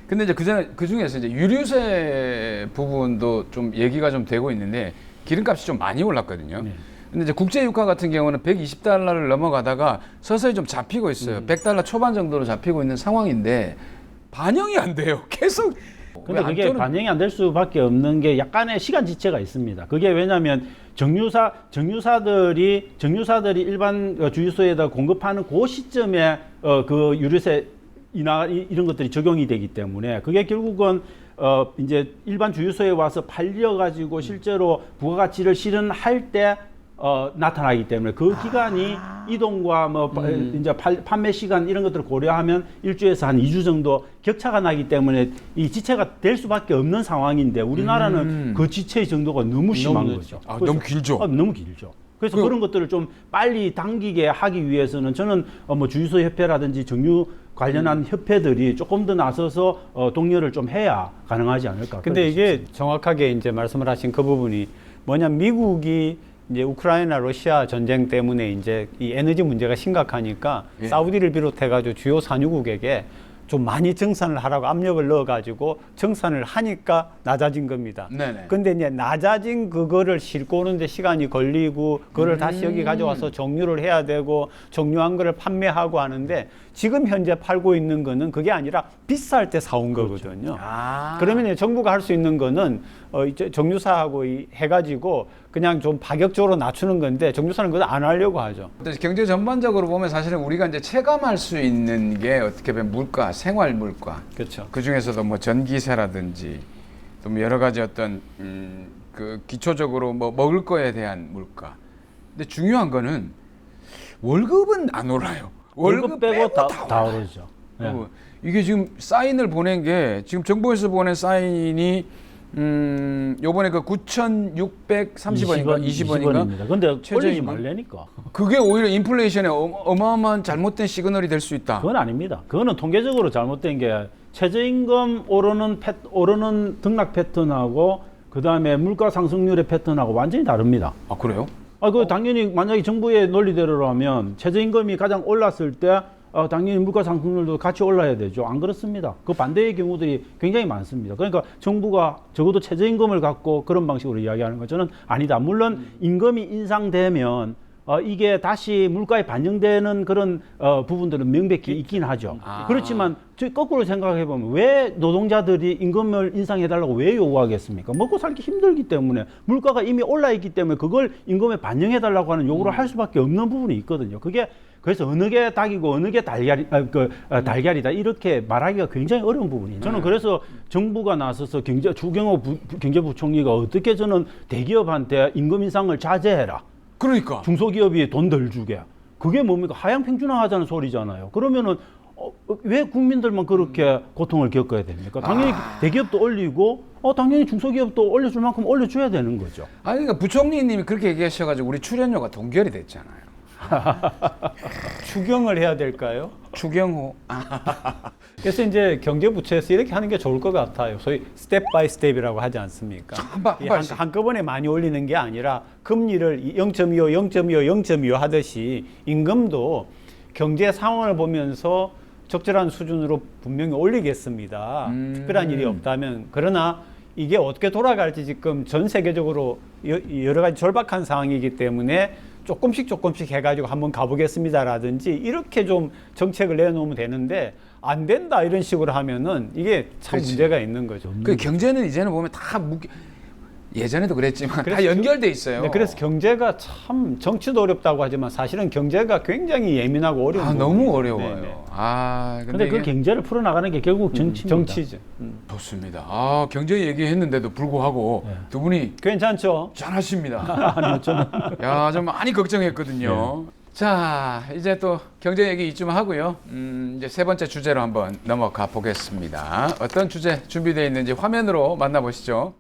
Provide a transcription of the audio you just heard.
근데 이제 그 중에서 이제 유류세 부분도 좀 얘기가 좀 되고 있는데 기름값이 좀 많이 올랐거든요. 네. 근데 이제 국제 유가 같은 경우는 120달러를 넘어가다가 서서히 좀 잡히고 있어요. 100달러 초반 정도로 잡히고 있는 상황인데 반영이 안 돼요. 계속. 근데 그게 반영이 안 될 수밖에 없는 게 약간의 시간 지체가 있습니다. 그게 왜냐하면 정유사들이 일반 주유소에다 공급하는 그 시점에 그 유류세 인하 이런 것들이 적용이 되기 때문에 그게 결국은 이제 일반 주유소에 와서 팔려가지고 실제로 부가가치를 실현할 때 나타나기 때문에 그 기간이 이동과 이제 판매 시간 이런 것들을 고려하면 1주에서 한 2주 정도 격차가 나기 때문에 이 지체가 될 수밖에 없는 상황인데 우리나라는 그 지체의 정도가 너무 심한 거죠. 너무 길죠. 너무 길죠. 그래서 그런 것들을 좀 빨리 당기게 하기 위해서는 저는 뭐 주유소 협회라든지 정유 관련한 협회들이 조금 더 나서서 독려를 좀 해야 가능하지 않을까. 근데 이게 정확하게 이제 말씀을 하신 그 부분이 뭐냐, 미국이 이제 우크라이나 러시아 전쟁 때문에 이제 이 에너지 문제가 심각하니까 사우디를 비롯해가지고 주요 산유국에게 좀 많이 정산을 하라고 압력을 넣어가지고 정산을 하니까 낮아진 겁니다. 네네. 근데 이제 낮아진 그거를 싣고 오는데 시간이 걸리고 그거를 다시 여기 가져와서 정유를 해야 되고 정유한 거를 판매하고 하는데 지금 현재 팔고 있는 거는 그게 아니라 비쌀 때 사온 거거든요. 그러면 이제 정부가 할 수 있는 거는 이제 정유사하고 해가지고 그냥 좀 파격적으로 낮추는 건데 정유사는 그거 안 하려고 하죠. 경제 전반적으로 보면 사실은 우리가 이제 체감할 수 있는 게 어떻게 보면 물가, 생활 물가. 그렇죠. 그 중에서도 뭐 전기세라든지 또 뭐 여러 가지 어떤 그 기초적으로 뭐 먹을 거에 대한 물가. 근데 중요한 거는 월급은 안 올라요. 월급 빼고 다 오르죠. 네. 이게 지금 사인을 보낸 게 지금 정부에서 보낸 사인이 요번에 그 9,630원인가 20원인가? 근데 올리지 말라니까. 그게 오히려 인플레이션에 어마어마한 잘못된 시그널이 될 수 있다. 그건 아닙니다. 그거는 통계적으로 잘못된 게 최저임금 오르는 등락 패턴하고 그다음에 물가 상승률의 패턴하고 완전히 다릅니다. 아, 그래요? 당연히 만약에 정부의 논리대로라면 최저임금이 가장 올랐을 때 당연히 물가 상승률도 같이 올라야 되죠. 안 그렇습니다. 그 반대의 경우들이 굉장히 많습니다. 그러니까 정부가 적어도 최저임금을 갖고 그런 방식으로 이야기하는 것은 아니다. 물론 임금이 인상되면 이게 다시 물가에 반영되는 그런 부분들은 명백히 있긴 하죠. 그렇지만 거꾸로 생각해 보면 왜 노동자들이 임금을 인상해달라고 왜 요구하겠습니까? 먹고 살기 힘들기 때문에 물가가 이미 올라 있기 때문에 그걸 임금에 반영해달라고 하는 요구를 할 수밖에 없는 부분이 있거든요. 그게 그래서 어느 게 닭이고 어느 게 달걀이다 이렇게 말하기가 굉장히 어려운 부분이에요. 저는 그래서 정부가 나서서 주경호 경제부총리가 어떻게 저는 대기업한테 임금 인상을 자제해라. 그러니까 중소기업이 돈 덜 주게. 그게 뭡니까? 하향 평준화하자는 소리잖아요. 그러면은 왜 국민들만 그렇게 고통을 겪어야 됩니까? 당연히 대기업도 올리고 당연히 중소기업도 올려줄 만큼 올려줘야 되는 거죠. 아니, 그러니까 부총리님이 그렇게 얘기하셔가지고 우리 출연료가 동결이 됐잖아요. 추경을 해야 될까요? 추경호. 그래서 이제 경제부처에서 이렇게 하는 게 좋을 것 같아요. 소위 스텝 바이 스텝이라고 하지 않습니까? 한꺼번에 많이 올리는 게 아니라 금리를 0.25, 0.25, 0.25 하듯이 임금도 경제 상황을 보면서 적절한 수준으로 분명히 올리겠습니다. 특별한 일이 없다면. 그러나 이게 어떻게 돌아갈지 지금 전 세계적으로 여러 가지 절박한 상황이기 때문에 조금씩 해가지고 한번 가보겠습니다라든지 이렇게 좀 정책을 내놓으면 되는데 안 된다 이런 식으로 하면은 이게 참 문제가 있는 거죠. 그 경제는 이제는 보면 다 예전에도 그랬지만 다 연결돼 있어요. 네, 그래서 경제가 참 정치도 어렵다고 하지만 사실은 경제가 굉장히 예민하고 어려운 너무 어려워요. 네네. 근데 그 경제를 풀어나가는 게 결국 정치입니다. 정치죠. 좋습니다. 경제 얘기했는데도 불구하고 두 분이 괜찮죠? 잘하십니다. 아니요, 저는 야, 좀 많이 걱정했거든요. 자, 이제 또 경제 얘기 이쯤 하고요. 이제 세 번째 주제로 한번 넘어가 보겠습니다. 어떤 주제 준비되어 있는지 화면으로 만나보시죠.